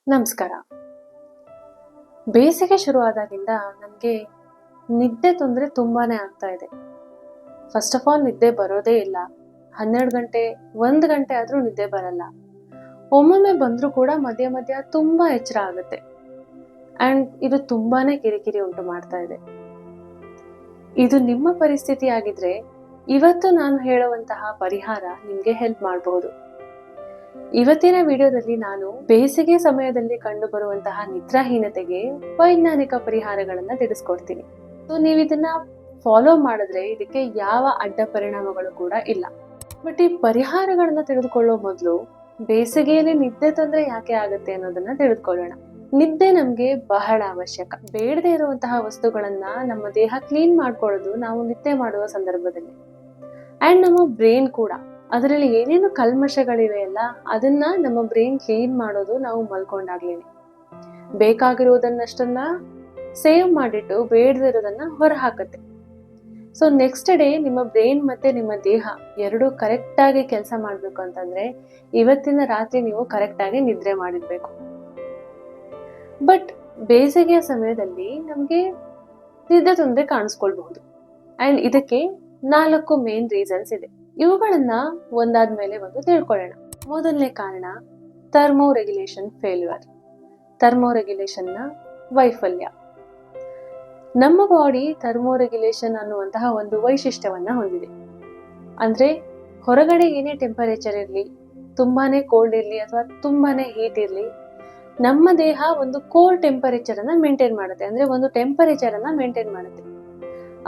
ನಮಸ್ಕಾರ. ಬೇಸಿಗೆ ಶುರುವಾದಾಗಿಂದ ನನಗೆ ನಿದ್ದೆ ತೊಂದರೆ ತುಂಬಾನೇ ಆಗ್ತಾ ಇದೆ. ಫಸ್ಟ್ ಆಫ್ ಆಲ್ ನಿದ್ದೆ ಬರೋದೇ ಇಲ್ಲ. 12 ಗಂಟೆ 1 ಗಂಟೆ ಆದ್ರೂ ನಿದ್ದೆ ಬರಲ್ಲ. ಒಮ್ಮೊಮ್ಮೆ ಬಂದ್ರೂ ಕೂಡ ಮಧ್ಯ ಮಧ್ಯ ತುಂಬಾ ಎಚ್ಚರ ಆಗುತ್ತೆ. ಅಂಡ್ ಇದು ತುಂಬಾನೇ ಕಿರಿಕಿರಿ ಉಂಟು ಮಾಡ್ತಾ ಇದೆ. ಇದು ನಿಮ್ಮ ಪರಿಸ್ಥಿತಿ ಆಗಿದ್ರೆ ಇವತ್ತು ನಾನು ಹೇಳುವಂತಹ ಪರಿಹಾರ ನಿಮ್ಗೆ ಹೆಲ್ಪ್ ಮಾಡಬಹುದು. ಇವತ್ತಿನ ವಿಡಿಯೋದಲ್ಲಿ ನಾನು ಬೇಸಿಗೆ ಸಮಯದಲ್ಲಿ ಕಂಡುಬರುವಂತಹ ನಿದ್ರಾಹೀನತೆಗೆ ವೈಜ್ಞಾನಿಕ ಪರಿಹಾರಗಳನ್ನ ತಿಳಿಸ್ಕೊಡ್ತೀನಿ. ಸೊ ನೀವು ಇದನ್ನ ಫಾಲೋ ಮಾಡಿದ್ರೆ ಇದಕ್ಕೆ ಯಾವ ಅಡ್ಡ ಪರಿಣಾಮಗಳು ಕೂಡ ಇಲ್ಲ. ಬಟ್ ಈ ಪರಿಹಾರಗಳನ್ನ ತಿಳಿದುಕೊಳ್ಳೋ ಮೊದಲು ಬೇಸಿಗೆಯಲ್ಲಿ ನಿದ್ದೆ ತೊಂದರೆ ಯಾಕೆ ಆಗುತ್ತೆ ಅನ್ನೋದನ್ನ ತಿಳಿದುಕೊಳ್ಳೋಣ. ನಿದ್ದೆ ನಮ್ಗೆ ಬಹಳ ಅವಶ್ಯಕ. ಬೇಡದೇ ಇರುವಂತಹ ವಸ್ತುಗಳನ್ನ ನಮ್ಮ ದೇಹ ಕ್ಲೀನ್ ಮಾಡ್ಕೊಳ್ಳೋದು ನಾವು ನಿದ್ದೆ ಮಾಡುವ ಸಂದರ್ಭದಲ್ಲಿ. ಅಂಡ್ ನಮ್ಮ ಬ್ರೈನ್ ಕೂಡ ಅದರಲ್ಲಿ ಏನೇನು ಕಲ್ಮಶಗಳಿವೆ ಅಲ್ಲ, ಅದನ್ನ ನಮ್ಮ ಬ್ರೈನ್ ಕ್ಲೀನ್ ಮಾಡೋದು ನಾವು ಮಲ್ಕೊಂಡಾಗ್ಲೇನೆ. ಬೇಕಾಗಿರೋದನ್ನಷ್ಟನ್ನ ಸೇವ್ ಮಾಡಿಟ್ಟು ಬೇಡದಿರೋದನ್ನ ಹೊರ ಹಾಕತ್ತೆ. ಸೊ ನೆಕ್ಸ್ಟ್ ಡೇ ನಿಮ್ಮ ಬ್ರೈನ್ ಮತ್ತೆ ನಿಮ್ಮ ದೇಹ ಎರಡು ಕರೆಕ್ಟ್ ಆಗಿ ಕೆಲಸ ಮಾಡ್ಬೇಕು ಅಂತಂದ್ರೆ ಇವತ್ತಿನ ರಾತ್ರಿ ನೀವು ಕರೆಕ್ಟ್ ಆಗಿ ನಿದ್ರೆ ಮಾಡಿರ್ಬೇಕು. ಬಟ್ ಬೇಸಿಗೆಯ ಸಮಯದಲ್ಲಿ ನಮ್ಗೆ ನಿದ್ದೆ ತೊಂದರೆ ಕಾಣಿಸ್ಕೊಳ್ಬಹುದು. ಅಂಡ್ ಇದಕ್ಕೆ 4 ಮೇನ್ ರೀಸನ್ಸ್ ಇದೆ. ಇವುಗಳನ್ನ ಒಂದಾದ್ಮೇಲೆ ಒಂದು ತಿಳ್ಕೊಳ್ಳೋಣ. ಮೊದಲನೇ ಕಾರಣ thermo regulation failure. Thermo regulation ನ ವೈಫಲ್ಯ. ನಮ್ಮ ಬಾಡಿ ಥರ್ಮೋ ರೆಗ್ಯುಲೇಷನ್ ಅನ್ನುವಂತಹ ಒಂದು ವೈಶಿಷ್ಟ್ಯವನ್ನ ಹೊಂದಿದೆ. ಅಂದ್ರೆ ಹೊರಗಡೆ ಏನೇ ಟೆಂಪರೇಚರ್ ಇರಲಿ, ತುಂಬಾನೇ ಕೋಲ್ಡ್ ಇರಲಿ ಅಥವಾ ತುಂಬಾನೇ ಹೀಟ್ ಇರಲಿ, ನಮ್ಮ ದೇಹ ಒಂದು ಕೋರ್ ಟೆಂಪರೇಚರ್ ಅನ್ನ ಮೇಂಟೈನ್ ಮಾಡುತ್ತೆ. ಅಂದ್ರೆ ಒಂದು ಟೆಂಪರೇಚರ್ ಅನ್ನ ಮೇಂಟೈನ್ ಮಾಡುತ್ತೆ.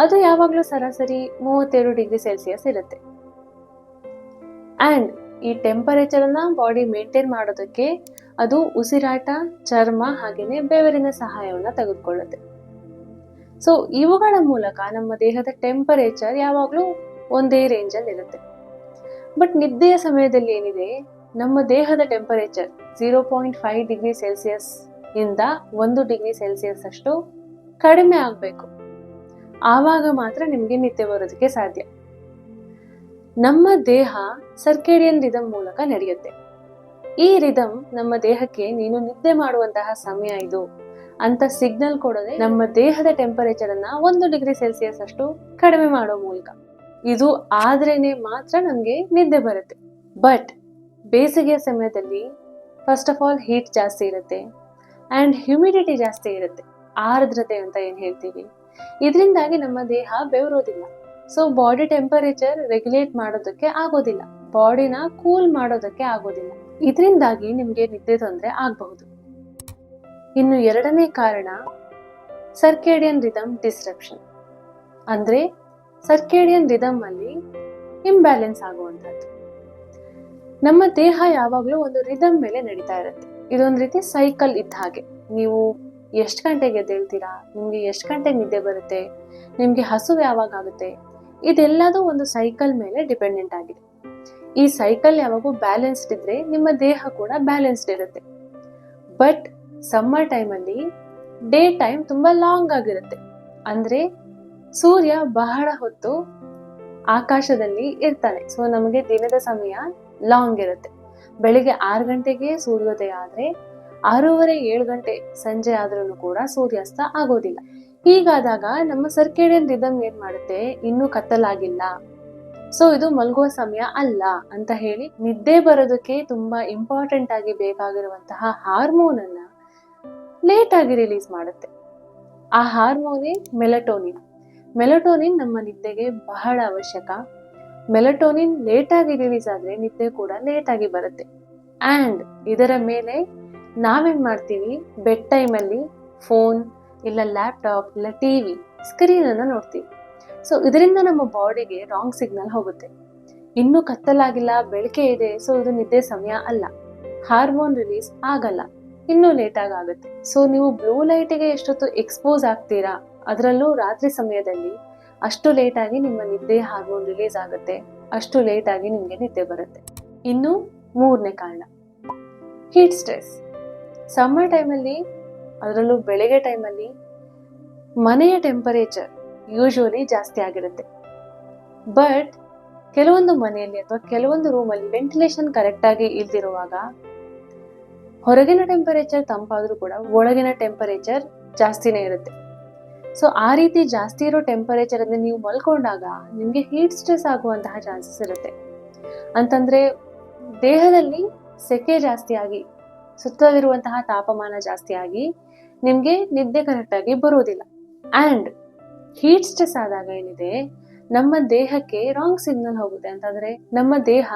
ಅದು ಯಾವಾಗ್ಲೂ ಸರಾಸರಿ 32 ಡಿಗ್ರಿ ಸೆಲ್ಸಿಯಸ್ ಇರುತ್ತೆ. ಅಂಡ್ ಈ ಟೆಂಪರೇಚರ್ ಅನ್ನ ಬಾಡಿ ಮೇಂಟೈನ್ ಮಾಡೋದಕ್ಕೆ ಅದು ಉಸಿರಾಟ, ಚರ್ಮ ಹಾಗೇನೆ ಬೆವರಿನ ಸಹಾಯವನ್ನ ತೆಗೆದುಕೊಳ್ಳುತ್ತೆ. ಸೊ ಇವುಗಳ ಮೂಲಕ ನಮ್ಮ ದೇಹದ ಟೆಂಪರೇಚರ್ ಯಾವಾಗ್ಲೂ ಒಂದೇ ರೇಂಜ್ ಅಲ್ಲಿ ಇರುತ್ತೆ. ಬಟ್ ನಿದ್ದೆಯ ಸಮಯದಲ್ಲಿ ಏನಿದೆ, ನಮ್ಮ ದೇಹದ ಟೆಂಪರೇಚರ್ 0.5 ಡಿಗ್ರಿ ಸೆಲ್ಸಿಯಸ್ ಇಂದ 1 ಡಿಗ್ರಿ ಸೆಲ್ಸಿಯಸ್ ಅಷ್ಟು ಕಡಿಮೆ ಆಗ್ಬೇಕು. ಆವಾಗ ಮಾತ್ರ ನಿಮ್ಗೆ ನಿದ್ದೆ ಬರೋದಕ್ಕೆ ಸಾಧ್ಯ. ನಮ್ಮ ದೇಹ ಸರ್ಕೇಡಿಯನ್ ರಿದಮ್ ಮೂಲಕ ನಡೆಯುತ್ತೆ. ಈ ರಿದಮ್ ನಮ್ಮ ದೇಹಕ್ಕೆ ನೀನು ನಿದ್ದೆ ಮಾಡುವಂತಹ ಸಮಯ ಇದು ಅಂತ ಸಿಗ್ನಲ್ ಕೊಡೋದೆ ನಮ್ಮ ದೇಹದ ಟೆಂಪರೇಚರ್ ಅನ್ನ 1 ಡಿಗ್ರಿ ಸೆಲ್ಸಿಯಸ್ ಅಷ್ಟು ಕಡಿಮೆ ಮಾಡೋ ಮೂಲಕ. ಇದು ಆದ್ರೇನೆ ಮಾತ್ರ ನಮ್ಗೆ ನಿದ್ದೆ ಬರುತ್ತೆ. ಬಟ್ ಬೇಸಿಗೆಯ ಸಮಯದಲ್ಲಿ ಫಸ್ಟ್ ಆಫ್ ಆಲ್ ಹೀಟ್ ಜಾಸ್ತಿ ಇರುತ್ತೆ ಅಂಡ್ ಹ್ಯೂಮಿಡಿಟಿ ಜಾಸ್ತಿ ಇರುತ್ತೆ. ಆರ್ದ್ರತೆ ಅಂತ ಏನ್ ಹೇಳ್ತೀವಿ, ಇದರಿಂದಾಗಿ ನಮ್ಮ ದೇಹ ಬೆವರೋದಿಲ್ಲ. ಸೊ ಬಾಡಿ ಟೆಂಪರೇಚರ್ ರೆಗ್ಯುಲೇಟ್ ಮಾಡೋದಕ್ಕೆ ಆಗೋದಿಲ್ಲ, ಬಾಡಿನ ಕೂಲ್ ಮಾಡೋದಕ್ಕೆ ಆಗೋದಿಲ್ಲ. ಇದರಿಂದಾಗಿ ನಿಮ್ಗೆ ನಿದ್ದೆ ತೊಂದರೆ ಆಗಬಹುದು. ಇನ್ನು ಎರಡನೇ ಕಾರಣ ಸರ್ಕೇಡಿಯನ್ ರಿದಮ್ ಡಿಸ್ರಪ್ಷನ್. ಅಂದ್ರೆ ಸರ್ಕೇಡಿಯನ್ ರಿದಮ್ ಅಲ್ಲಿ ಇಂಬ್ಯಾಲೆನ್ಸ್ ಆಗುವಂತದ್ದು. ನಮ್ಮ ದೇಹ ಯಾವಾಗ್ಲೂ ಒಂದು ರಿದಮ್ ಮೇಲೆ ನಡೀತಾ ಇರುತ್ತೆ. ಇದೊಂದ್ ರೀತಿ ಸೈಕಲ್ ಇದ್ದ ಹಾಗೆ. ನೀವು ಎಷ್ಟು ಗಂಟೆಗೆ ಎದ್ದೇಳ್ತೀರಾ, ನಿಮ್ಗೆ ಎಷ್ಟು ಗಂಟೆಗೆ ನಿದ್ದೆ ಬರುತ್ತೆ, ನಿಮ್ಗೆ ಹಸುವು ಯಾವಾಗ ಆಗುತ್ತೆ, ಇದೆಲ್ಲದೂ ಒಂದು ಸೈಕಲ್ ಮೇಲೆ ಡಿಪೆಂಡೆಂಟ್ ಆಗಿದೆ. ಈ ಸೈಕಲ್ ಯಾವಾಗೂ ಬ್ಯಾಲೆನ್ಸ್ಡ್ ಇದ್ರೆ ನಿಮ್ಮ ದೇಹ ಕೂಡ ಬ್ಯಾಲೆನ್ಸ್ಡ್ ಇರುತ್ತೆ. ಬಟ್ ಸಮ್ಮರ್ ಟೈಮಲ್ಲಿ ಡೇ ಟೈಮ್ ತುಂಬಾ ಲಾಂಗ್ ಆಗಿರುತ್ತೆ. ಅಂದ್ರೆ ಸೂರ್ಯ ಬಹಳ ಹೊತ್ತು ಆಕಾಶದಲ್ಲಿ ಇರ್ತಾನೆ. ಸೊ ನಮಗೆ ದಿನದ ಸಮಯ ಲಾಂಗ್ ಇರುತ್ತೆ. ಬೆಳಿಗ್ಗೆ 6 ಗಂಟೆಗೆ ಸೂರ್ಯೋದಯ ಆದ್ರೆ 6:30-7 ಗಂಟೆ ಸಂಜೆ ಆದ್ರೂ ಕೂಡ ಸೂರ್ಯಾಸ್ತ ಆಗೋದಿಲ್ಲ. ಹೀಗಾದಾಗ ನಮ್ಮ ಸರ್ಕೇಡಿಯನ್ ರಿದಮ್ ಏನ್ ಮಾಡುತ್ತೆ, ಇನ್ನೂ ಕತ್ತಲಾಗಿಲ್ಲ, ಸೊ ಇದು ಮಲಗುವ ಸಮಯ ಅಲ್ಲ ಅಂತ ಹೇಳಿ ನಿದ್ದೆ ಬರೋದಕ್ಕೆ ತುಂಬಾ ಇಂಪಾರ್ಟೆಂಟ್ ಆಗಿ ಬೇಕಾಗಿರುವಂತಹ ಹಾರ್ಮೋನ್ ಅನ್ನ ಲೇಟ್ ಆಗಿ ರಿಲೀಸ್ ಮಾಡುತ್ತೆ. ಆ ಹಾರ್ಮೋನೇ ಮೆಲಟೋನಿನ್. ಮೆಲಟೋನಿನ್ ನಮ್ಮ ನಿದ್ದೆಗೆ ಬಹಳ ಅವಶ್ಯಕ. ಮೆಲಟೋನಿನ್ ಲೇಟ್ ಆಗಿ ರಿಲೀಸ್ ಆದ್ರೆ ನಿದ್ದೆ ಕೂಡ ಲೇಟ್ ಆಗಿ ಬರುತ್ತೆ. ಅಂಡ್ ಇದರ ಮೇಲೆ ನಾವೇನ್ ಮಾಡ್ತೀವಿ, ಬೆಡ್ ಟೈಮ್ ಅಲ್ಲಿ ಫೋನ್ ಇಲ್ಲ ಲ್ಯಾಪ್ಟಾಪ್ ಇಲ್ಲ ಟಿವಿ ಸ್ಕ್ರೀನ್ ಅನ್ನ ನೋಡ್ತೀವಿ. ಸೊ ಇದರಿಂದ ನಮ್ಮ ಬಾಡಿಗೆ ರಾಂಗ್ ಸಿಗ್ನಲ್ ಹೋಗುತ್ತೆ. ಇನ್ನೂ ಕತ್ತಲಾಗಿಲ್ಲ, ಬೆಳಕೆ ಇದೆ, ಸೊ ಇದು ನಿದ್ದೆ ಸಮಯ ಅಲ್ಲ, ಹಾರ್ಮೋನ್ ರಿಲೀಸ್ ಆಗಲ್ಲ, ಇನ್ನೂ ಲೇಟ್ ಆಗುತ್ತೆ. ಸೊ ನೀವು ಬ್ಲೂ ಲೈಟ್ಗೆ ಎಷ್ಟೊತ್ತು ಎಕ್ಸ್ಪೋಸ್ ಆಗ್ತೀರಾ, ಅದರಲ್ಲೂ ರಾತ್ರಿ ಸಮಯದಲ್ಲಿ, ಅಷ್ಟು ಲೇಟ್ ಆಗಿ ನಿಮ್ಮ ನಿದ್ದೆ ಹಾರ್ಮೋನ್ ರಿಲೀಸ್ ಆಗುತ್ತೆ, ಅಷ್ಟು ಲೇಟ್ ಆಗಿ ನಿಮ್ಗೆ ನಿದ್ದೆ ಬರುತ್ತೆ. ಇನ್ನು ಮೂರನೇ ಕಾರಣ ಹೀಟ್ ಸ್ಟ್ರೆಸ್. ಸಮ್ಮರ್ ಟೈಮಲ್ಲಿ, ಅದರಲ್ಲೂ ಬೆಳಗ್ಗೆ ಟೈಮಲ್ಲಿ ಮನೆಯ ಟೆಂಪರೇಚರ್ ಯೂಶುವಲಿ ಜಾಸ್ತಿ ಆಗಿರುತ್ತೆ. ಬಟ್ ಕೆಲವೊಂದು ಮನೆಯಲ್ಲಿ ಅಥವಾ ಕೆಲವೊಂದು ರೂಮಲ್ಲಿ ವೆಂಟಿಲೇಷನ್ ಕರೆಕ್ಟ್ ಆಗಿ ಇಲ್ದಿರುವಾಗ ಹೊರಗಿನ ಟೆಂಪರೇಚರ್ ತಂಪಾದ್ರೂ ಕೂಡ ಒಳಗಿನ ಟೆಂಪರೇಚರ್ ಜಾಸ್ತಿನೇ ಇರುತ್ತೆ. ಸೊ ಆ ರೀತಿ ಜಾಸ್ತಿ ಇರೋ ಟೆಂಪರೇಚರ್ ಅಲ್ಲಿ ನೀವು ಮಲ್ಕೊಂಡಾಗ ನಿಮ್ಗೆ ಹೀಟ್ ಸ್ಟ್ರೆಸ್ ಆಗುವಂತಹ ಚಾನ್ಸಸ್ ಇರುತ್ತೆ. ಅಂತಂದ್ರೆ ದೇಹದಲ್ಲಿ ಸೆಕೆ ಜಾಸ್ತಿ ಆಗಿ, ಸುತ್ತಲಿರುವಂತಹ ತಾಪಮಾನ ಜಾಸ್ತಿ ಆಗಿ ನಿಮ್ಗೆ ನಿದ್ದೆ ಕರೆಕ್ಟ್ ಆಗಿ ಬರೋದಿಲ್ಲ. ಅಂಡ್ ಹೀಟ್ ಸ್ಟ್ರೆಸ್ ಆದಾಗ ಏನಿದೆ, ನಮ್ಮ ದೇಹಕ್ಕೆ ರಾಂಗ್ ಸಿಗ್ನಲ್ ಹೋಗುತ್ತೆ. ಅಂತಂದ್ರೆ ನಮ್ಮ ದೇಹ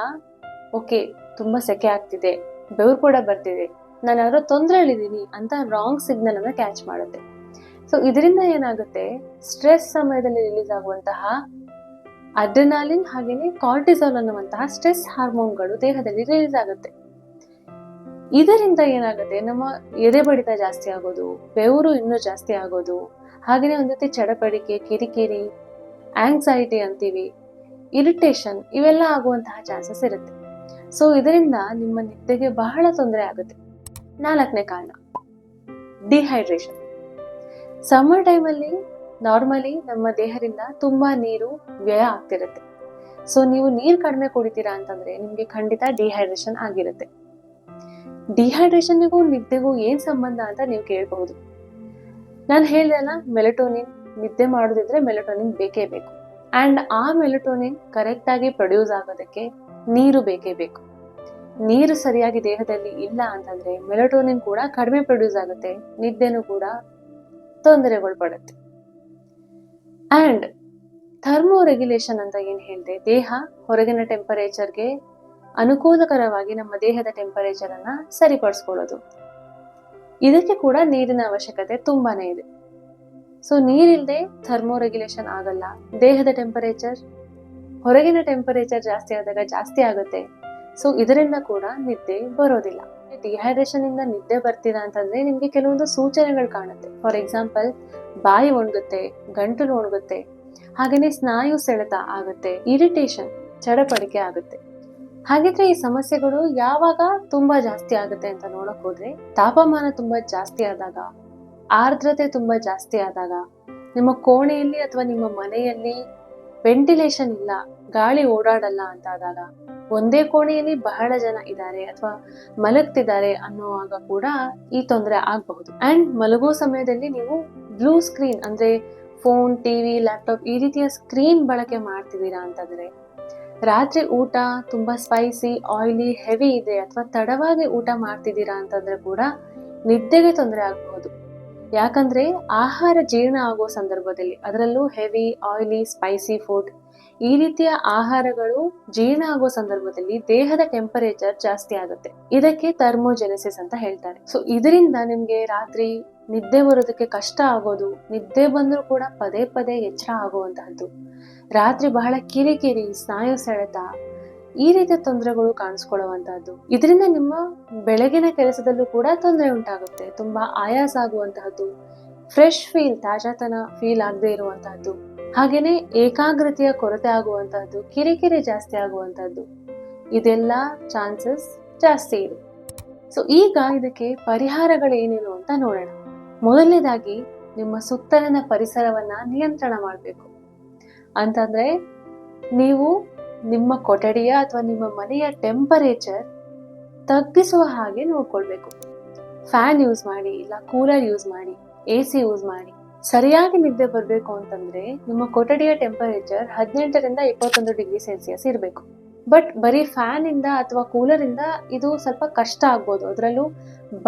ಓಕೆ ತುಂಬಾ ಸೆಕೆ ಆಗ್ತಿದೆ, ಬೆವರು ಕೂಡ ಬರ್ತಿದೆ, ನಾನು ಯಾರೋ ತೊಂದರೆಯಲ್ಲಿದ್ದೀನಿ ಅಂತ ರಾಂಗ್ ಸಿಗ್ನಲ್ ಅನ್ನ ಕ್ಯಾಚ್ ಮಾಡುತ್ತೆ. ಸೊ ಇದರಿಂದ ಏನಾಗುತ್ತೆ, ಸ್ಟ್ರೆಸ್ ಸಮಯದಲ್ಲಿ ರಿಲೀಸ್ ಆಗುವಂತಹ ಅಡ್ರಿನಾಲಿನ್ ಹಾಗೇನೆ ಕಾರ್ಟಿಸಾಲ್ ಅನ್ನುವಂತಹ ಸ್ಟ್ರೆಸ್ ಹಾರ್ಮೋನ್ಗಳು ದೇಹದಲ್ಲಿ ರಿಲೀಸ್ ಆಗುತ್ತೆ. ಇದರಿಂದ ಏನಾಗುತ್ತೆ, ನಮ್ಮ ಎದೆ ಬಡಿತ ಜಾಸ್ತಿ ಆಗೋದು, ಬೆವರು ಇನ್ನೂ ಜಾಸ್ತಿ ಆಗೋದು, ಹಾಗೇನೆ ಒಂದ್ ರೀತಿ ಚಡಪಡಿಕೆ, ಕಿರಿಕಿರಿ, ಆಂಗ್ಸೈಟಿ ಅಂತೀವಿ, ಇರಿಟೇಷನ್, ಇವೆಲ್ಲ ಆಗುವಂತಹ ಚಾನ್ಸಸ್ ಇರುತ್ತೆ. ಸೊ ಇದರಿಂದ ನಿಮ್ಮ ನಿದ್ದೆಗೆ ಬಹಳ ತೊಂದರೆ ಆಗುತ್ತೆ. 4ನೇ ಕಾರಣ ಡಿಹೈಡ್ರೇಷನ್. ಸಮ್ಮರ್ ಟೈಮಲ್ಲಿ ನಾರ್ಮಲಿ ನಮ್ಮ ದೇಹದಿಂದ ತುಂಬಾ ನೀರು ವ್ಯಯ ಆಗ್ತಿರುತ್ತೆ. ಸೊ ನೀವು ನೀರು ಕಡಿಮೆ ಕುಡಿತೀರಾ ಅಂತಂದ್ರೆ ನಿಮ್ಗೆ ಖಂಡಿತ ಡಿಹೈಡ್ರೇಷನ್ ಆಗಿರುತ್ತೆ. ಡಿಹೈಡ್ರೇಷನ್ಗೂ ನಿದ್ದೆಗೂ ಏನ್ ಸಂಬಂಧ ಅಂತ ನೀವು ಕೇಳಬಹುದು. ನಾನು ಹೇಳ್ದಲ್ಲ, ಮೆಲಟೋನಿನ್, ನಿದ್ದೆ ಮಾಡೋದಿದ್ರೆ ಮೆಲಟೋನಿನ್ ಬೇಕೇ ಬೇಕು. ಅಂಡ್ ಆ ಮೆಲಟೋನಿನ್ ಕರೆಕ್ಟ್ ಆಗಿ ಪ್ರೊಡ್ಯೂಸ್ ಆಗೋದಕ್ಕೆ ನೀರು ಬೇಕೇ ಬೇಕು. ನೀರು ಸರಿಯಾಗಿ ದೇಹದಲ್ಲಿ ಇಲ್ಲ ಅಂತಂದ್ರೆ ಮೆಲಟೋನಿನ್ ಕೂಡ ಕಡಿಮೆ ಪ್ರೊಡ್ಯೂಸ್ ಆಗುತ್ತೆ, ನಿದ್ದೆನೂ ಕೂಡ ತೊಂದರೆಗೊಳಪಡುತ್ತೆ. ಅಂಡ್ ಥರ್ಮೋ ರೆಗ್ಯುಲೇಷನ್ ಅಂತ ಏನ್ ಹೇಳಿದೆ, ದೇಹ ಹೊರಗಿನ ಟೆಂಪರೇಚರ್ಗೆ ಅನುಕೂಲಕರವಾಗಿ ನಮ್ಮ ದೇಹದ ಟೆಂಪರೇಚರ್ ಅನ್ನ ಸರಿಪಡಿಸ್ಕೊಳ್ಳೋದು, ಇದಕ್ಕೆ ಕೂಡ ನೀರಿನ ಅವಶ್ಯಕತೆ ತುಂಬಾನೇ ಇದೆ. ಸೊ ನೀರಿಲ್ಲದೆ ಥರ್ಮೋ ರೆಗ್ಯುಲೇಷನ್ ಆಗಲ್ಲ. ದೇಹದ ಟೆಂಪರೇಚರ್ ಹೊರಗಿನ ಟೆಂಪರೇಚರ್ ಜಾಸ್ತಿ ಆದಾಗ ಜಾಸ್ತಿ ಆಗುತ್ತೆ. ಸೊ ಇದರಿಂದ ಕೂಡ ನಿದ್ದೆ ಬರೋದಿಲ್ಲ. ಡಿಹೈಡ್ರೇಷನ್ ಇಂದ ನಿದ್ದೆ ಬರ್ತೀರಾ ಅಂತಂದ್ರೆ ನಿಮ್ಗೆ ಕೆಲವೊಂದು ಸೂಚನೆಗಳು ಕಾಣುತ್ತೆ. ಫಾರ್ ಎಕ್ಸಾಂಪಲ್, ಬಾಯಿ ಒಣಗುತ್ತೆ, ಗಂಟಲು ಒಣಗುತ್ತೆ, ಹಾಗೇನೆ ಸ್ನಾಯು ಸೆಳೆತ ಆಗುತ್ತೆ, ಇರಿಟೇಷನ್, ಚಡಪಡಿಕೆ ಆಗುತ್ತೆ. ಹಾಗಿದ್ರೆ ಈ ಸಮಸ್ಯೆಗಳು ಯಾವಾಗ ತುಂಬಾ ಜಾಸ್ತಿ ಆಗುತ್ತೆ ಅಂತ ನೋಡಕ್ ಹೋದ್ರೆ, ತಾಪಮಾನ ತುಂಬಾ ಜಾಸ್ತಿ ಆದಾಗ, ಆರ್ದ್ರತೆ ತುಂಬಾ ಜಾಸ್ತಿ ಆದಾಗ, ನಿಮ್ಮ ಕೋಣೆಯಲ್ಲಿ ಅಥವಾ ನಿಮ್ಮ ಮನೆಯಲ್ಲಿ ವೆಂಟಿಲೇಷನ್ ಇಲ್ಲ, ಗಾಳಿ ಓಡಾಡಲ್ಲ ಅಂತ ಆದಾಗ, ಒಂದೇ ಕೋಣೆಯಲ್ಲಿ ಬಹಳ ಜನ ಇದ್ದಾರೆ ಅಥವಾ ಮಲಗ್ತಿದ್ದಾರೆ ಅನ್ನುವಾಗ ಕೂಡ ಈ ತೊಂದರೆ ಆಗಬಹುದು. ಅಂಡ್ ಮಲಗೋ ಸಮಯದಲ್ಲಿ ನೀವು ಬ್ಲೂ ಸ್ಕ್ರೀನ್ ಅಂದ್ರೆ ಫೋನ್, ಟಿವಿ, ಲ್ಯಾಪ್ಟಾಪ್ ಈ ರೀತಿಯ ಸ್ಕ್ರೀನ್ ಬಳಕೆ ಮಾಡ್ತಿದ್ದೀರಾ ಅಂತಂದ್ರೆ, ರಾತ್ರಿ ಊಟ ತುಂಬಾ ಸ್ಪೈಸಿ, ಆಯಿಲಿ, ಹೆವಿ ಇದೆ ಅಥವಾ ತಡವಾಗಿ ಊಟ ಮಾಡ್ತಿದ್ದೀರಾ ಅಂತಂದ್ರೆ ಕೂಡ ನಿದ್ದೆಗೆ ತೊಂದರೆ ಆಗಬಹುದು. ಯಾಕಂದ್ರೆ ಆಹಾರ ಜೀರ್ಣ ಆಗೋ ಸಂದರ್ಭದಲ್ಲಿ, ಅದರಲ್ಲೂ ಹೆವಿ, ಆಯಿಲಿ, ಸ್ಪೈಸಿ ಫುಡ್ ಈ ರೀತಿಯ ಆಹಾರಗಳು ಜೀರ್ಣ ಆಗೋ ಸಂದರ್ಭದಲ್ಲಿ ದೇಹದ ಟೆಂಪರೇಚರ್ ಜಾಸ್ತಿ ಆಗುತ್ತೆ. ಇದಕ್ಕೆ ಥರ್ಮೋಜೆನೆಸಿಸ್ ಅಂತ ಹೇಳ್ತಾರೆ. ಸೊ ಇದರಿಂದ ನಿಮ್ಗೆ ರಾತ್ರಿ ನಿದ್ದೆ ಬರೋದಕ್ಕೆ ಕಷ್ಟ ಆಗೋದು, ನಿದ್ದೆ ಬಂದ್ರೂ ಕೂಡ ಪದೇ ಪದೇ ಎಚ್ಚರ ಆಗುವಂತಹದ್ದು, ರಾತ್ರಿ ಬಹಳ ಕಿರಿಕಿರಿ, ಸ್ನಾಯು ಸೆಳೆತ, ಈ ರೀತಿಯ ತೊಂದರೆಗಳು ಕಾಣಿಸ್ಕೊಳ್ಳುವಂತಹದ್ದು. ಇದರಿಂದ ನಿಮ್ಮ ಬೆಳಗಿನ ಕೆಲಸದಲ್ಲೂ ಕೂಡ ತೊಂದರೆ ಉಂಟಾಗುತ್ತೆ. ತುಂಬಾ ಆಯಾಸ ಆಗುವಂತಹದ್ದು, ಫ್ರೆಶ್ ಫೀಲ್, ತಾಜಾತನ ಫೀಲ್ ಆಗದೆ ಇರುವಂತಹದ್ದು, ಹಾಗೇನೆ ಏಕಾಗ್ರತೆಯ ಕೊರತೆ ಆಗುವಂತಹದ್ದು, ಕಿರಿಕಿರಿ ಜಾಸ್ತಿ ಆಗುವಂತಹದ್ದು, ಇದೆಲ್ಲ ಚಾನ್ಸಸ್ ಜಾಸ್ತಿ ಇದೆ. ಸೊ ಈಗ ಇದಕ್ಕೆ ಪರಿಹಾರಗಳೇನೇನು ಅಂತ ನೋಡೋಣ. ಮೊದಲನೇದಾಗಿ ನಿಮ್ಮ ಸುತ್ತಲಿನ ಪರಿಸರವನ್ನ ನಿಯಂತ್ರಣ ಮಾಡಬೇಕು. ಅಂತಂದ್ರೆ ನೀವು ನಿಮ್ಮ ಕೊಠಡಿಯ ಅಥವಾ ನಿಮ್ಮ ಮನೆಯ ಟೆಂಪರೇಚರ್ ತಗ್ಗಿಸುವ ಹಾಗೆ ನೋಡ್ಕೊಳ್ಬೇಕು. ಫ್ಯಾನ್ ಯೂಸ್ ಮಾಡಿ, ಇಲ್ಲ ಕೂಲರ್ ಯೂಸ್ ಮಾಡಿ, AC ಯೂಸ್ ಮಾಡಿ. ಸರಿಯಾಗಿ ನಿದ್ದೆ ಬರಬೇಕು ಅಂತಂದ್ರೆ ನಿಮ್ಮ ಕೊಠಡಿಯ ಟೆಂಪರೇಚರ್ 18ರಿಂದ 21 ಡಿಗ್ರಿ ಸೆಲ್ಸಿಯಸ್ ಇರಬೇಕು. ಬಟ್ ಬರೀ ಫ್ಯಾನ್ ಇಂದ ಅಥವಾ ಕೂಲರ್ ಇಂದ ಇದು ಸ್ವಲ್ಪ ಕಷ್ಟ ಆಗ್ಬೋದು. ಅದರಲ್ಲೂ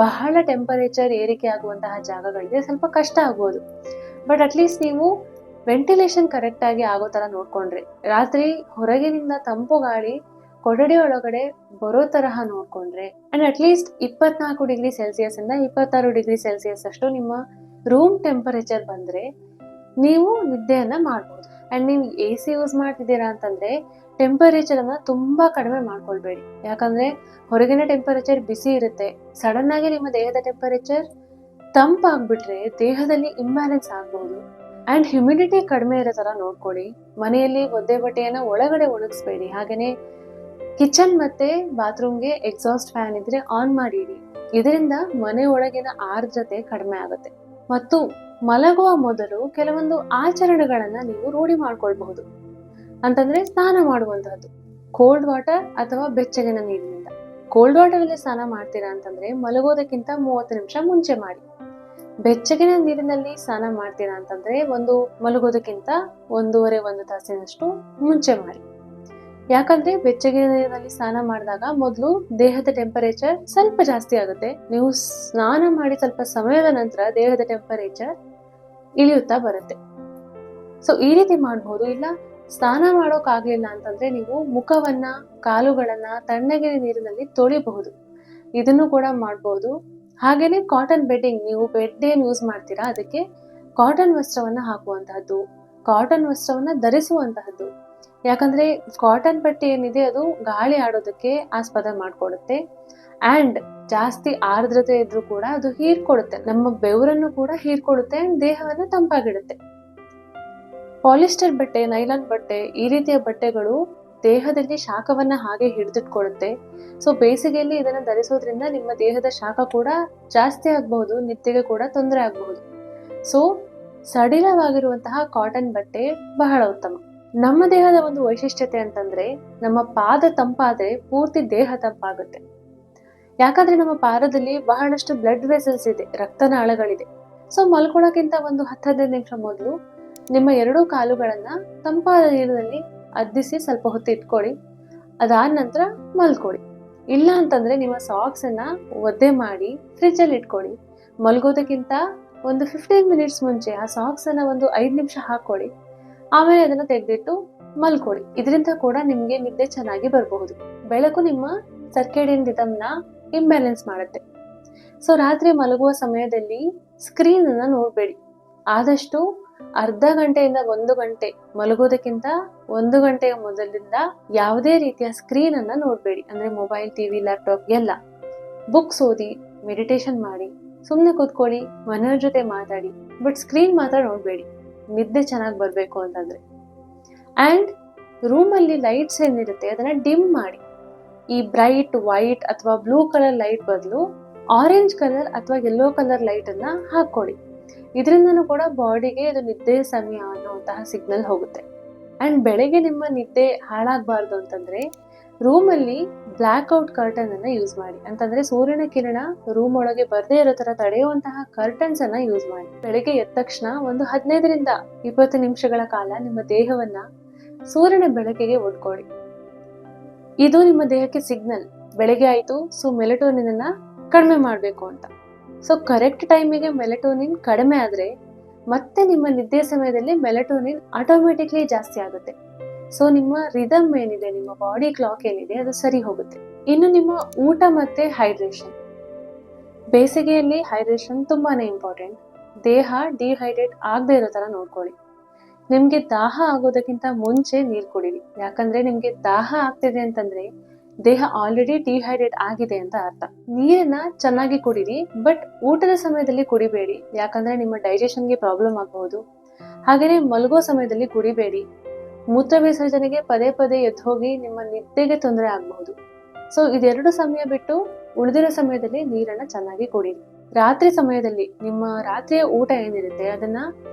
ಬಹಳ ಟೆಂಪರೇಚರ್ ಏರಿಕೆ ಆಗುವಂತಹ ಜಾಗಗಳಿಗೆ ಸ್ವಲ್ಪ ಕಷ್ಟ ಆಗ್ಬೋದು. ಬಟ್ ಅಟ್ಲೀಸ್ಟ್ ನೀವು ವೆಂಟಿಲೇಷನ್ ಕರೆಕ್ಟ್ ಆಗಿ ಆಗೋ ತರ ನೋಡ್ಕೊಂಡ್ರೆ, ರಾತ್ರಿ ಹೊರಗಿನಿಂದ ತಂಪು ಗಾಳಿ ಕೊಠಡಿ ಒಳಗಡೆ ಬರೋ ತರಹ ನೋಡ್ಕೊಂಡ್ರೆ, ಅಂಡ್ ಅಟ್ಲೀಸ್ಟ್ 24 ಡಿಗ್ರಿ ಸೆಲ್ಸಿಯಸ್ ಇಂದ 26 ಡಿಗ್ರಿ ಸೆಲ್ಸಿಯಸ್ ಅಷ್ಟು ನಿಮ್ಮ ರೂಮ್ ಟೆಂಪರೇಚರ್ ಬಂದ್ರೆ ನೀವು ನಿದ್ದೆಯನ್ನ ಮಾಡ್ಬೋದು. ಅಂಡ್ ನೀವು AC ಯೂಸ್ ಮಾಡ್ತಿದ್ದೀರಾ ಅಂತಂದ್ರೆ ಟೆಂಪರೇಚರ್ ಅನ್ನ ತುಂಬಾ ಕಡಿಮೆ ಮಾಡ್ಕೊಳ್ಬೇಡಿ. ಯಾಕಂದ್ರೆ ಹೊರಗಿನ ಟೆಂಪರೇಚರ್ ಬಿಸಿ ಇರುತ್ತೆ, ಸಡನ್ ಆಗಿ ನಿಮ್ಮ ದೇಹದ ಟೆಂಪರೇಚರ್ ತಂಪಾಗ್ಬಿಟ್ರೆ ದೇಹದಲ್ಲಿ ಇಂಬ್ಯಾಲೆನ್ಸ್ ಆಗ್ಬಹುದು. ಅಂಡ್ ಹ್ಯುಮಿಡಿಟಿ ಕಡಿಮೆ ಇರೋ ತರ ನೋಡ್ಕೊಳ್ಳಿ. ಮನೆಯಲ್ಲಿ ಒದ್ದೆ ಬಟ್ಟೆಯನ್ನ ಒಳಗಡೆ ಒಣಗಿಸ್ಬೇಡಿ. ಹಾಗೇನೆ ಕಿಚನ್ ಮತ್ತೆ ಬಾತ್ರೂಮ್ಗೆ ಎಕ್ಸಾಸ್ಟ್ ಫ್ಯಾನ್ ಇದ್ರೆ ಆನ್ ಮಾಡಿಡಿ. ಇದರಿಂದ ಮನೆ ಒಳಗಿನ ಆರ್ದ್ರತೆ ಕಡಿಮೆ ಆಗುತ್ತೆ. ಮತ್ತು ಮಲಗುವ ಮೊದಲು ಕೆಲವೊಂದು ಆಚರಣೆಗಳನ್ನ ನೀವು ರೂಢಿ ಮಾಡ್ಕೊಳ್ಬಹುದು. ಅಂತಂದ್ರೆ ಸ್ನಾನ ಮಾಡುವಂತಹದ್ದು, ಕೋಲ್ಡ್ ವಾಟರ್ ಅಥವಾ ಬೆಚ್ಚಗಿನ ನೀರಿನಿಂದ. ಕೋಲ್ಡ್ ವಾಟರಲ್ಲಿ ಸ್ನಾನ ಮಾಡ್ತೀರಾ ಅಂತಂದ್ರೆ ಮಲಗೋದಕ್ಕಿಂತ 30 ನಿಮಿಷ ಮುಂಚೆ ಮಾಡಿ. ಬೆಚ್ಚಗಿನ ನೀರಿನಲ್ಲಿ ಸ್ನಾನ ಮಾಡ್ತೀರಾ ಅಂತಂದ್ರೆ ಮಲಗೋದಕ್ಕಿಂತ 1.5 ತಾಸಿನಷ್ಟು ಮುಂಚೆ ಮಾಡಿ. ಯಾಕಂದ್ರೆ ಬೆಚ್ಚಗಿನ ನೀರಿನಲ್ಲಿ ಸ್ನಾನ ಮಾಡಿದಾಗ ಮೊದಲು ದೇಹದ ಟೆಂಪರೇಚರ್ ಸ್ವಲ್ಪ ಜಾಸ್ತಿ ಆಗುತ್ತೆ. ನೀವು ಸ್ನಾನ ಮಾಡಿ ಸ್ವಲ್ಪ ಸಮಯದ ನಂತರ ದೇಹದ ಟೆಂಪರೇಚರ್ ಇಳಿಯುತ್ತಾ ಬರುತ್ತೆ. ಸೊ ಈ ರೀತಿ ಮಾಡಬಹುದು. ಇಲ್ಲ ಸ್ನಾನ ಮಾಡೋಕ್ಕಾಗ್ಲಿಲ್ಲ ಅಂತಂದ್ರೆ ನೀವು ಮುಖವನ್ನ, ಕಾಲುಗಳನ್ನ ತಣ್ಣಗಿನ ನೀರಿನಲ್ಲಿ ತೊಳಿಬಹುದು. ಇದನ್ನು ಕೂಡ ಮಾಡಬಹುದು. ಹಾಗೇನೆ ಕಾಟನ್ ಬೆಡ್ಡಿಂಗ್, ನೀವು ಬೆಡ್ ಏನ್ ಯೂಸ್ ಮಾಡ್ತೀರಾ ಅದಕ್ಕೆ ಕಾಟನ್ ವಸ್ತ್ರವನ್ನ ಹಾಕುವಂತಹದ್ದು, ಕಾಟನ್ ವಸ್ತ್ರವನ್ನ ಧರಿಸುವಂತಹದ್ದು. ಯಾಕಂದ್ರೆ ಕಾಟನ್ ಬಟ್ಟೆ ಏನಿದೆ ಅದು ಗಾಳಿ ಆಡೋದಕ್ಕೆ ಆಸ್ಪದ ಮಾಡ್ಕೊಡುತ್ತೆ. ಅಂಡ್ ಜಾಸ್ತಿ ಆರ್ದ್ರತೆ ಇದ್ರೂ ಕೂಡ ಅದು ಹೀರ್ಕೊಡುತ್ತೆ, ನಮ್ಮ ಬೆವರನ್ನು ಕೂಡ ಹೀರ್ಕೊಡುತ್ತೆ ಅಂಡ್ ದೇಹವನ್ನ ತಂಪಾಗಿಡುತ್ತೆ. ಪಾಲಿಸ್ಟರ್ ಬಟ್ಟೆ, ನೈಲಾನ್ ಬಟ್ಟೆ, ಈ ರೀತಿಯ ಬಟ್ಟೆಗಳು ದೇಹದಲ್ಲಿ ಶಾಖವನ್ನ ಹಾಗೆ ಹಿಡಿದಿಟ್ಕೊಳ್ಳುತ್ತೆ. ಸೊ ಬೇಸಿಗೆಯಲ್ಲಿ ಇದನ್ನ ಧರಿಸೋದ್ರಿಂದ ನಿಮ್ಮ ದೇಹದ ಶಾಖ ಕೂಡ ಜಾಸ್ತಿ ಆಗಬಹುದು, ನಿದ್ದೆಗೆ ಕೂಡ ತೊಂದರೆ ಆಗಬಹುದು. ಸೊ ಸಡಿಲವಾಗಿರುವಂತಹ ಕಾಟನ್ ಬಟ್ಟೆ ಬಹಳ ಉತ್ತಮ. ನಮ್ಮ ದೇಹದ ಒಂದು ವೈಶಿಷ್ಟ್ಯತೆ ಅಂತಂದ್ರೆ ನಮ್ಮ ಪಾದ ತಂಪಾದ್ರೆ ಪೂರ್ತಿ ದೇಹ ತಂಪಾಗುತ್ತೆ. ಯಾಕಂದ್ರೆ ನಮ್ಮ ಪಾದದಲ್ಲಿ ಬಹಳಷ್ಟು ಬ್ಲಡ್ ವೆಸಲ್ಸ್ ಇದೆ, ರಕ್ತನಾಳಗಳಿದೆ. ಸೊ ಮಲ್ಕೊಳ್ಳೋಕ್ಕಿಂತ 10-15 ನಿಮಿಷ ಮೊದಲು ನಿಮ್ಮ 2 ಕಾಲುಗಳನ್ನ ತಂಪಾದ ನೀರಿನಲ್ಲಿ ಅದ್ದಿಸಿ ಸ್ವಲ್ಪ ಹೊತ್ತು ಇಟ್ಕೊಳ್ಳಿ. ಅದಾದ ನಂತರ ಮಲ್ಕೊಳ್ಳಿ. ಇಲ್ಲ ಅಂತಂದ್ರೆ ನಿಮ್ಮ ಸಾಕ್ಸ್ ಅನ್ನ ಒದ್ದೆ ಮಾಡಿ ಫ್ರಿಜ್ ಅಲ್ಲಿ ಇಟ್ಕೊಳ್ಳಿ. ಮಲ್ಗೋದಕ್ಕಿಂತ 15 ಮಿನಿಟ್ಸ್ ಮುಂಚೆ ಆ ಸಾಕ್ಸ್ ಅನ್ನ 5 ನಿಮಿಷ ಹಾಕೊಳ್ಳಿ. ಆಮೇಲೆ ಅದನ್ನ ತೆಗೆದಿಟ್ಟು ಮಲ್ಕೊಳ್ಳಿ. ಇದರಿಂದ ಕೂಡ ನಿಮ್ಗೆ ನಿದ್ದೆ ಚೆನ್ನಾಗಿ ಬರಬಹುದು. ಬೆಳಕು ನಿಮ್ಮ ಸರ್ಕೇಡಿಯನ್ ರಿದಮ್ನ ಇಂಬ್ಯಾಲೆನ್ಸ್ ಮಾಡುತ್ತೆ. ಸೊ ರಾತ್ರಿ ಮಲಗುವ ಸಮಯದಲ್ಲಿ ಸ್ಕ್ರೀನ್ ಅನ್ನ ನೋಡಬೇಡಿ. ಆದಷ್ಟು ಅರ್ಧ ಗಂಟೆಯಿಂದ 1 ಗಂಟೆ, ಮಲಗೋದಕ್ಕಿಂತ 1 ಗಂಟೆಯ ಮೊದಲಿಂದ ಯಾವುದೇ ರೀತಿಯ ಸ್ಕ್ರೀನ್ ಅನ್ನ ನೋಡಬೇಡಿ. ಅಂದ್ರೆ ಮೊಬೈಲ್, ಟಿವಿ, ಲ್ಯಾಪ್ಟಾಪ್ ಎಲ್ಲ. ಬುಕ್ಸ್ ಓದಿ, ಮೆಡಿಟೇಷನ್ ಮಾಡಿ, ಸುಮ್ಮನೆ ಕೂತ್ಕೊಳ್ಳಿ, ಮನೆಯವ್ರ ಜೊತೆ ಮಾತಾಡಿ, ಬಟ್ ಸ್ಕ್ರೀನ್ ಮಾತ್ರ ನೋಡಬೇಡಿ ನಿದ್ದೆ ಚೆನ್ನಾಗಿ ಬರಬೇಕು ಅಂತಂದ್ರೆ. ಅಂಡ್ ರೂಮಲ್ಲಿ ಲೈಟ್ಸ್ ಏನಿರುತ್ತೆ ಅದನ್ನ ಡಿಮ್ ಮಾಡಿ. ಈ ಬ್ರೈಟ್ ವೈಟ್ ಅಥವಾ ಬ್ಲೂ ಕಲರ್ ಲೈಟ್ ಬದಲು ಆರೆಂಜ್ ಕಲರ್ ಅಥವಾ ಯೆಲ್ಲೋ ಕಲರ್ ಲೈಟ್ ಅನ್ನ ಹಾಕೊಳ್ಳಿ. ಇದರಿಂದನೂ ಕೂಡ ಬಾಡಿಗೆ ಇದು ನಿದ್ದೆ ಸಮಯ ಅನ್ನುವಂತಹ ಸಿಗ್ನಲ್ ಹೋಗುತ್ತೆ. ಅಂಡ್ ಬೆಳಗ್ಗೆ ನಿಮ್ಮ ನಿದ್ದೆ ಹಾಳಾಗಬಾರ್ದು ಅಂತಂದ್ರೆ ರೂಮಲ್ಲಿ ಬ್ಲ್ಯಾಕ್ ಔಟ್ ಕರ್ಟನ್ ಅನ್ನ ಯೂಸ್ ಮಾಡಿ. ಅಂತಂದ್ರೆ ಸೂರ್ಯನ ಕಿರಣ ರೂಮ್ ಒಳಗೆ ಬರದೇ ಇರೋ ತರ ತಡೆಯುವಂತಹ ಕರ್ಟನ್ಸ್ ಅನ್ನ ಯೂಸ್ ಮಾಡಿ. ಬೆಳಗ್ಗೆ ಎದ್ದ ತಕ್ಷಣ 15-20 ನಿಮಿಷಗಳ ಕಾಲ ನಿಮ್ಮ ದೇಹವನ್ನ ಸೂರ್ಯನ ಬೆಳಕಿಗೆ ಒಡ್ಕೊಳ್ಳಿ. ಇದು ನಿಮ್ಮ ದೇಹಕ್ಕೆ ಸಿಗ್ನಲ್, ಬೆಳಗ್ಗೆ ಆಯ್ತು, ಸೊ ಮೆಲಟೋನಿನ್ ಅನ್ನ ಕಡಿಮೆ ಮಾಡಬೇಕು ಅಂತ. ಸೊ ಕರೆಕ್ಟ್ ಟೈಮಿಗೆ ಮೆಲಟೋನಿನ್ ಕಡಿಮೆ ಆದ್ರೆ ಮತ್ತೆ ನಿಮ್ಮ ನಿದ್ದೆ ಸಮಯದಲ್ಲಿ ಮೆಲಟೋನಿನ್ ಆಟೋಮೆಟಿಕ್ಲಿ ಜಾಸ್ತಿ ಆಗುತ್ತೆ. ಸೊ ನಿಮ್ಮ ರಿದಮ್ ಏನಿದೆ, ನಿಮ್ಮ ಬಾಡಿ ಕ್ಲಾಕ್ ಏನಿದೆ ಅದು ಸರಿ ಹೋಗುತ್ತೆ. ಇನ್ನು ನಿಮ್ಮ ಊಟ ಮತ್ತೆ ಹೈಡ್ರೇಷನ್. ಬೇಸಿಗೆಯಲ್ಲಿ ಹೈಡ್ರೇಷನ್ ತುಂಬಾನೇ ಇಂಪಾರ್ಟೆಂಟ್. ದೇಹ ಡಿಹೈಡ್ರೇಟ್ ಆಗದೆ ಇರೋ ತರ ನೋಡ್ಕೊಳ್ಳಿ. ನಿಮ್ಗೆ ದಾಹ ಆಗೋದಕ್ಕಿಂತ ಮುಂಚೆ ನೀರು ಕುಡೀರಿ. ಯಾಕಂದ್ರೆ ನಿಮ್ಗೆ ದಾಹ ಆಗ್ತಿದೆ ಅಂತಂದ್ರೆ ದೇಹ ಆಲ್ರೆಡಿ ಡಿಹೈಡ್ರೇಟ್ ಆಗಿದೆ ಅಂತ ಅರ್ಥ. ನೀರನ್ನ ಚೆನ್ನಾಗಿ ಕುಡೀರಿ, ಬಟ್ ಊಟದ ಸಮಯದಲ್ಲಿ ಕುಡಿಬೇಡಿ. ಯಾಕಂದ್ರೆ ನಿಮ್ಮ ಡೈಜೆಷನ್ಗೆ ಪ್ರಾಬ್ಲಮ್ ಆಗಬಹುದು. ಹಾಗೇನೆ ಮಲಗೋ ಸಮಯದಲ್ಲಿ ಕುಡಿಬೇಡಿ. ಮೂತ್ರ ವಿಸರ್ಜನೆಗೆ ಪದೇ ಎದ್ದು ಹೋಗಿ ನಿಮ್ಮ ನಿದ್ದೆಗೆ ತೊಂದರೆ ಆಗಬಹುದು. ಸೊ ಇದೆರಡು ಸಮಯ ಬಿಟ್ಟು ಉಳಿದಿರೋ ಸಮಯದಲ್ಲಿ ನೀರನ್ನ ಚೆನ್ನಾಗಿ ಕುಡೀರಿ. ರಾತ್ರಿ ಸಮಯದಲ್ಲಿ ನಿಮ್ಮ ರಾತ್ರಿಯ ಊಟ ಏನಿರುತ್ತೆ ಅದನ್ನ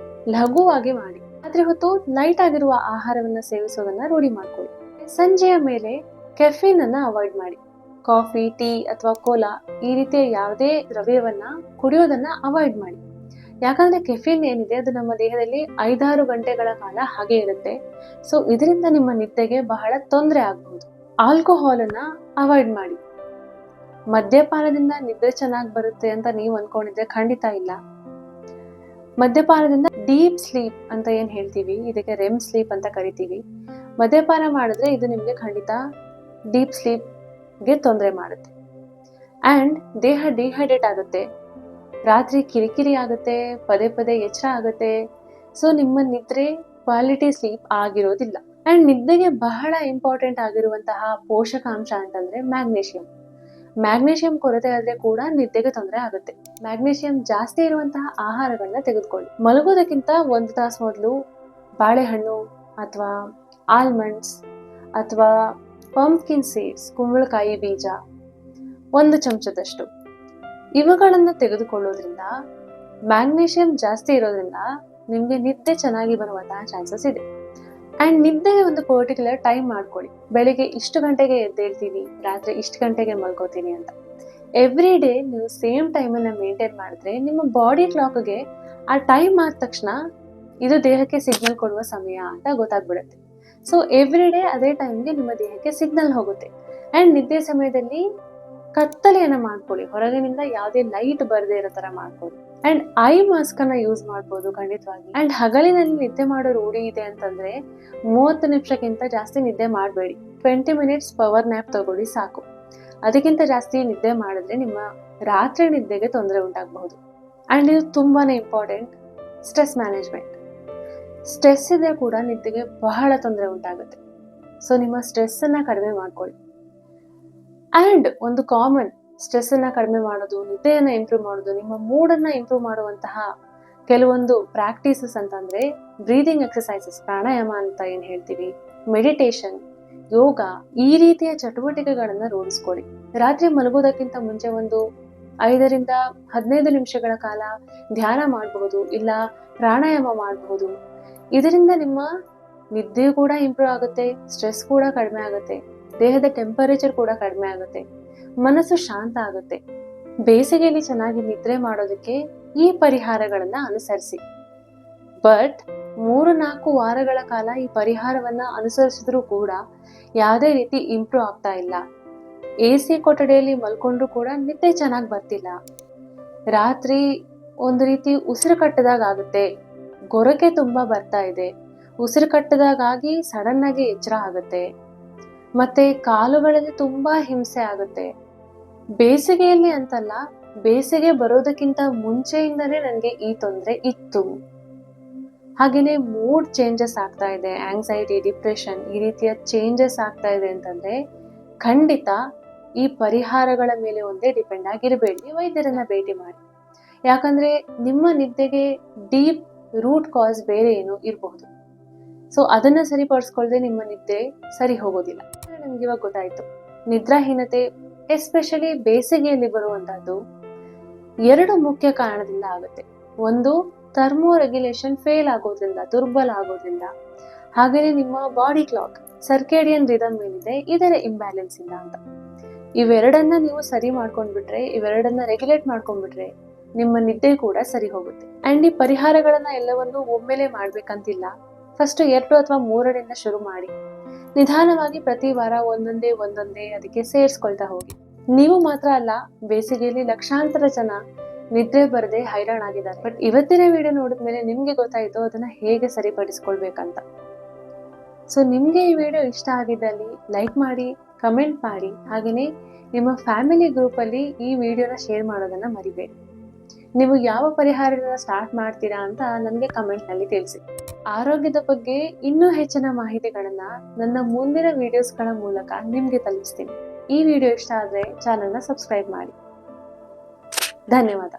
ಲಘುವಾಗಿ ಮಾಡಿ. ರಾತ್ರಿ ಹೊತ್ತು ಲೈಟ್ ಆಗಿರುವ ಆಹಾರವನ್ನ ಸೇವಿಸೋದನ್ನ ರೂಢಿ ಮಾಡ್ಕೊಳ್ಳಿ. ಸಂಜೆಯ ಮೇಲೆ ಕೆಫೀನ್ ಅನ್ನ ಅವಾಯ್ಡ್ ಮಾಡಿ. ಕಾಫಿ, ಟೀ ಅಥವಾ ಕೋಲಾ ಈ ರೀತಿಯ ಯಾವುದೇ ದ್ರವ್ಯವನ್ನ ಕುಡಿಯೋದನ್ನ ಅವಾಯ್ಡ್ ಮಾಡಿ. ಯಾಕಂದ್ರೆ ಕೆಫೀನ್ ಏನಿದೆ ಅದು ನಮ್ಮ ದೇಹದಲ್ಲಿ 5-6 ಗಂಟೆಗಳ ಕಾಲ ಹಾಗೆ ಇರುತ್ತೆ. ಸೊ ಇದರಿಂದ ನಿಮ್ಮ ನಿದ್ದೆಗೆ ಬಹಳ ತೊಂದರೆ ಆಗಬಹುದು. ಆಲ್ಕೋಹಾಲ್ ಅನ್ನ ಅವಾಯ್ಡ್ ಮಾಡಿ. ಮದ್ಯಪಾನದಿಂದ ನಿದ್ದೆ ಚೆನ್ನಾಗಿ ಬರುತ್ತೆ ಅಂತ ನೀವು ಅನ್ಕೊಂಡಿದ್ರೆ ಖಂಡಿತ ಇಲ್ಲ. ಮದ್ಯಪಾನದಿಂದ ಡೀಪ್ ಸ್ಲೀಪ್ ಅಂತ ಏನ್ ಹೇಳ್ತೀವಿ, ಇದಕ್ಕೆ ರೆಮ್ ಸ್ಲೀಪ್ ಅಂತ ಕರಿತೀವಿ. ಮದ್ಯಪಾನ ಮಾಡಿದ್ರೆ ಇದು ನಿಮ್ಗೆ ಖಂಡಿತ ಡೀಪ್ ಸ್ಲೀಪ್ಗೆ ತೊಂದರೆ ಮಾಡುತ್ತೆ. ಅಂಡ್ ದೇಹ ಡಿಹೈಡ್ರೇಟ್ ಆಗುತ್ತೆ, ರಾತ್ರಿ ಕಿರಿಕಿರಿ ಆಗುತ್ತೆ, ಪದೇ ಎಚ್ಚರ ಆಗುತ್ತೆ. ಸೊ ನಿಮ್ಮ ನಿದ್ರೆ ಕ್ವಾಲಿಟಿ ಸ್ಲೀಪ್ ಆಗಿರೋದಿಲ್ಲ. ಅಂಡ್ ನಿದ್ದೆಗೆ ಬಹಳ ಇಂಪಾರ್ಟೆಂಟ್ ಆಗಿರುವಂತಹ ಪೋಷಕಾಂಶ ಅಂತಂದ್ರೆ ಮ್ಯಾಗ್ನೇಷಿಯಂ ಕೊರತೆ ಆದ್ರೆ ಕೂಡ ನಿದ್ದೆಗೆ ತೊಂದರೆ ಆಗುತ್ತೆ. ಮ್ಯಾಗ್ನೇಷಿಯಂ ಜಾಸ್ತಿ ಇರುವಂತಹ ಆಹಾರಗಳನ್ನ ತೆಗೆದುಕೊಳ್ಳಿ. ಮಲಗೋದಕ್ಕಿಂತ 1 ತಾಸು ಮೊದಲು ಬಾಳೆಹಣ್ಣು ಅಥವಾ ಆಲ್ಮಂಡ್ಸ್ ಅಥವಾ ಪಂಪ್ಕಿನ್ ಸೀಡ್ಸ್, ಕುಂಬಳಕಾಯಿ ಬೀಜ 1 ಚಮಚದಷ್ಟು ಇವುಗಳನ್ನ ತೆಗೆದುಕೊಳ್ಳೋದ್ರಿಂದ ಮ್ಯಾಗ್ನೇಷಿಯಂ ಜಾಸ್ತಿ ಇರೋದ್ರಿಂದ ನಿಮ್ಗೆ ನಿದ್ದೆ ಚೆನ್ನಾಗಿ ಬರುವಂತಹ ಚಾನ್ಸಸ್ ಇದೆ. ಅಂಡ್ ನಿದ್ದೆಗೆ ಒಂದು ಪರ್ಟಿಕ್ಯುಲರ್ ಟೈಮ್ ಮಾಡ್ಕೊಳ್ಳಿ. ಬೆಳಿಗ್ಗೆ ಇಷ್ಟು ಗಂಟೆಗೆ ಎದ್ದೇಳ್ತೀನಿ, ರಾತ್ರಿ ಇಷ್ಟು ಗಂಟೆಗೆ ಮಲ್ಕೋತೀನಿ ಅಂತ. ಎವ್ರಿ ಡೇ ನೀವು ಸೇಮ್ ಟೈಮನ್ನು ಮೇಂಟೈನ್ ಮಾಡಿದ್ರೆ ನಿಮ್ಮ ಬಾಡಿ ಕ್ಲಾಕ್ಗೆ ಆ ಟೈಮ್ ಆದ ತಕ್ಷಣ ಇದು ದೇಹಕ್ಕೆ ಸಿಗ್ನಲ್ ಕೊಡುವ ಸಮಯ ಅಂತ ಗೊತ್ತಾಗ್ಬಿಡುತ್ತೆ. ಸೊ ಎವ್ರಿ ಡೇ ಅದೇ ಟೈಮ್ಗೆ ನಿಮ್ಮ ದೇಹಕ್ಕೆ ಸಿಗ್ನಲ್ ಹೋಗುತ್ತೆ. ಅಂಡ್ ನಿದ್ದೆ ಸಮಯದಲ್ಲಿ ಕತ್ತಲೆಯನ್ನ ಮಾಡ್ಕೊಳ್ಳಿ, ಹೊರಗಿನಿಂದ ಯಾವುದೇ ಲೈಟ್ ಬರದೇ ಇರೋ ತರ ಮಾಡ್ಕೊಳ್ಳಿ. ಅಂಡ್ ಐ ಮಾಸ್ಕ್ ಅನ್ನ ಯೂಸ್ ಮಾಡ್ಬೋದು ಖಂಡಿತವಾಗಿ. ಅಂಡ್ ಹಗಲಿನಲ್ಲಿ ನಿದ್ದೆ ಮಾಡೋ ರೂಢಿ ಇದೆ ಅಂತಂದ್ರೆ 30 ನಿಮಿಷಕ್ಕಿಂತ ಜಾಸ್ತಿ ನಿದ್ದೆ ಮಾಡಬೇಡಿ. 20 ಮಿನಿಟ್ಸ್ ಪವರ್ ನ್ಯಾಪ್ ತಗೊಳ್ಳಿ ಸಾಕು. ಅದಕ್ಕಿಂತ ಜಾಸ್ತಿ ನಿದ್ದೆ ಮಾಡಿದ್ರೆ ನಿಮ್ಮ ರಾತ್ರಿ ನಿದ್ದೆಗೆ ತೊಂದರೆ ಉಂಟಾಗಬಹುದು. ಅಂಡ್ ಇದು ತುಂಬಾನೇ ಇಂಪಾರ್ಟೆಂಟ್, ಸ್ಟ್ರೆಸ್ ಮ್ಯಾನೇಜ್ಮೆಂಟ್. ಸ್ಟ್ರೆಸ್ ಇದ್ರೆ ಕೂಡ ನಿದ್ದೆಗೆ ಬಹಳ ತೊಂದರೆ ಉಂಟಾಗುತ್ತೆ. ಸೊ ನಿಮ್ಮ ಸ್ಟ್ರೆಸ್ ಅನ್ನ ಕಡಿಮೆ ಮಾಡ್ಕೊಳ್ಳಿ. ಅಂಡ್ ಒಂದು ಕಾಮನ್ ಸ್ಟ್ರೆಸ್ ಅನ್ನ ಕಡಿಮೆ ಮಾಡೋದು, ನಿದ್ದೆಯನ್ನ ಇಂಪ್ರೂವ್ ಮಾಡೋದು, ನಿಮ್ಮ ಮೂಡನ್ನ ಇಂಪ್ರೂವ್ ಮಾಡುವಂತಹ ಕೆಲವೊಂದು ಪ್ರಾಕ್ಟೀಸಸ್ ಅಂತಂದ್ರೆ ಬ್ರೀದಿಂಗ್ ಎಕ್ಸಸೈಸಸ್, ಪ್ರಾಣಾಯಾಮ ಅಂತ ಏನ್ ಹೇಳ್ತೀವಿ, ಮೆಡಿಟೇಷನ್, ಯೋಗ, ಈ ರೀತಿಯ ಚಟುವಟಿಕೆಗಳನ್ನ ರೂಢಿಸ್ಕೊಳ್ಳಿ. ರಾತ್ರಿ ಮಲಗೋದಕ್ಕಿಂತ ಮುಂಚೆ ಒಂದು 5 ರಿಂದ 15 ನಿಮಿಷಗಳ ಕಾಲ ಧ್ಯಾನ ಮಾಡಬಹುದು, ಇಲ್ಲ ಪ್ರಾಣಾಯಾಮ ಮಾಡಬಹುದು. ಇದರಿಂದ ನಿಮ್ಮ ನಿದ್ದೆ ಕೂಡ ಇಂಪ್ರೂವ್ ಆಗುತ್ತೆ, ಸ್ಟ್ರೆಸ್ ಕೂಡ ಕಡಿಮೆ ಆಗುತ್ತೆ, ದೇಹದ ಟೆಂಪರೇಚರ್ ಕೂಡ ಕಡಿಮೆ ಆಗುತ್ತೆ, ಮನಸ್ಸು ಶಾಂತ ಆಗುತ್ತೆ. ಬೇಸಿಗೆಯಲ್ಲಿ ಚೆನ್ನಾಗಿ ನಿದ್ರೆ ಮಾಡೋದಕ್ಕೆ ಈ ಪರಿಹಾರಗಳನ್ನ ಅನುಸರಿಸಿ. ಬಟ್ 3-4 ವಾರಗಳ ಕಾಲ ಈ ಪರಿಹಾರವನ್ನ ಅನುಸರಿಸಿದ್ರೂ ಕೂಡ ಯಾವುದೇ ರೀತಿ ಇಂಪ್ರೂವ್ ಆಗ್ತಾ ಇಲ್ಲ. AC ಕೊಠಡಿಯಲ್ಲಿ ಮಲ್ಕೊಂಡ್ರು ಕೂಡ ನಿದ್ದೆ ಚೆನ್ನಾಗಿ ಬರ್ತಿಲ್ಲ. ರಾತ್ರಿ ಒಂದು ರೀತಿ ಉಸಿರು ಕಟ್ಟದಾಗ ಆಗುತ್ತೆ, ಗೊರಕೆ ತುಂಬಾ ಬರ್ತಾ ಇದೆ, ಉಸಿರು ಕಟ್ಟದಾಗಾಗಿ ಸಡನ್ ಆಗಿ ಎಚ್ಚರ ಆಗುತ್ತೆ, ಮತ್ತೆ ಕಾಲುಗಳಲ್ಲಿ ತುಂಬಾ ಹಿಂಸೆ ಆಗುತ್ತೆ. ಬೇಸಿಗೆಯಲ್ಲಿ ಅಂತಲ್ಲ, ಬೇಸಿಗೆ ಬರೋದಕ್ಕಿಂತ ಮುಂಚೆಯಿಂದನೇ ನನಗೆ ಈ ತೊಂದರೆ ಇತ್ತು. ಹಾಗೇನೆ ಮೂಡ್ ಚೇಂಜಸ್ ಆಗ್ತಾ ಇದೆ, ಆಂಗ್ಸೈಟಿ, ಡಿಪ್ರೆಷನ್, ಈ ರೀತಿಯ ಚೇಂಜಸ್ ಆಗ್ತಾ ಇದೆ ಅಂತಂದ್ರೆ ಖಂಡಿತ ಈ ಪರಿಹಾರಗಳ ಮೇಲೆ ಒಂದೇ ಡಿಪೆಂಡ್ ಆಗಿರಬೇಡಿ, ವೈದ್ಯರನ್ನ ಭೇಟಿ ಮಾಡಿ. ಯಾಕಂದ್ರೆ ನಿಮ್ಮ ನಿದ್ದೆಗೆ ಡೀಪ್ ರೂಟ್ ಕಾಸ್ ಬೇರೆ ಏನೋ ಇರಬಹುದು. ಸೊ ಅದನ್ನ ಸರಿಪಡಿಸ್ಕೊಳ್ಳದೆ ನಿಮ್ಮ ನಿದ್ದೆ ಸರಿ ಹೋಗೋದಿಲ್ಲ. ನಮ್ಗೆ ಇವಾಗ ಗೊತ್ತಾಯ್ತು, ನಿದ್ರಾಹೀನತೆ ಎಸ್ಪೆಷಲಿ ಬೇಸಿಗೆಯಲ್ಲಿ ಬರುವಂತಹದ್ದು 2 ಮುಖ್ಯ ಕಾರಣದಿಂದ ಆಗುತ್ತೆ. ಒಂದು, ಥರ್ಮೋ ರೆಗ್ಯುಲೇಷನ್ ಫೇಲ್ ಆಗೋದ್ರಿಂದ, ದುರ್ಬಲ ಆಗೋದ್ರಿಂದ. ಹಾಗೇನೆ ನಿಮ್ಮ ಬಾಡಿ ಕ್ಲಾಕ್, ಸರ್ಕೇಡಿಯನ್ ರಿದಮ್ ಏನಿದೆ, ಇದರ ಇಂಬ್ಯಾಲೆನ್ಸ್ ಇಂದ ಅಂತ. ಇವೆರಡನ್ನ ನೀವು ಸರಿ ಮಾಡ್ಕೊಂಡ್ಬಿಟ್ರೆ, ಇವೆರಡನ್ನ ರೆಗ್ಯುಲೇಟ್ ಮಾಡ್ಕೊಂಡ್ಬಿಟ್ರೆ ನಿಮ್ಮ ನಿದ್ದೆ ಕೂಡ ಸರಿ ಹೋಗುತ್ತೆ. ಅಂಡ್ ಈ ಪರಿಹಾರಗಳನ್ನ ಎಲ್ಲವನ್ನು ಒಮ್ಮೆಲೆ ಮಾಡ್ಬೇಕಂತಿಲ್ಲ. ಫಸ್ಟ್ 2 ಅಥವಾ 3ರಿಂದ ಶುರು ಮಾಡಿ, ನಿಧಾನವಾಗಿ ಪ್ರತಿ ವಾರ ಒಂದೊಂದೇ ಅದಕ್ಕೆ ಸೇರಿಸ್ಕೊಳ್ತಾ ಹೋಗಿ. ನೀವು ಮಾತ್ರ ಅಲ್ಲ, ಬೇಸಿಗೆಯಲ್ಲಿ ಲಕ್ಷಾಂತರ ಜನ ನಿದ್ರೆ ಬರದೆ ಹೈರಾಣಾಗಿದ್ದಾರೆ. ಬಟ್ ಇವತ್ತಿನ ವಿಡಿಯೋ ನೋಡಿದ್ಮೇಲೆ ನಿಮ್ಗೆ ಗೊತ್ತಾಯ್ತು ಅದನ್ನ ಹೇಗೆ ಸರಿಪಡಿಸ್ಕೊಳ್ಬೇಕಂತ. ಸೊ ನಿಮ್ಗೆ ಈ ವಿಡಿಯೋ ಇಷ್ಟ ಆಗಿದ್ದಲ್ಲಿ ಲೈಕ್ ಮಾಡಿ, ಕಮೆಂಟ್ ಮಾಡಿ, ಹಾಗೆಯೇ ನಿಮ್ಮ ಫ್ಯಾಮಿಲಿ ಗ್ರೂಪ್ ಅಲ್ಲಿ ಈ ವಿಡಿಯೋನ ಶೇರ್ ಮಾಡೋದನ್ನ ಮರಿಬೇಡಿ. ನೀವು ಯಾವ ಪರಿಹಾರನ ಸ್ಟಾರ್ಟ್ ಮಾಡ್ತೀರಾ ಅಂತ ನನಗೆ ಕಮೆಂಟ್ ನಲ್ಲಿ ತಿಳಿಸಿ. ಆರೋಗ್ಯದ ಬಗ್ಗೆ ಇನ್ನೂ ಹೆಚ್ಚಿನ ಮಾಹಿತಿಗಳನ್ನ ನನ್ನ ಮುಂದಿನ ವಿಡಿಯೋಸ್ಗಳ ಮೂಲಕ ನಿಮ್ಗೆ ತಲುಪಿಸ್ತೀನಿ. ಈ ವಿಡಿಯೋ ಇಷ್ಟ ಆದ್ರೆ ಚಾನೆಲ್ನ ಸಬ್ಸ್ಕ್ರೈಬ್ ಮಾಡಿ. ಧನ್ಯವಾದ.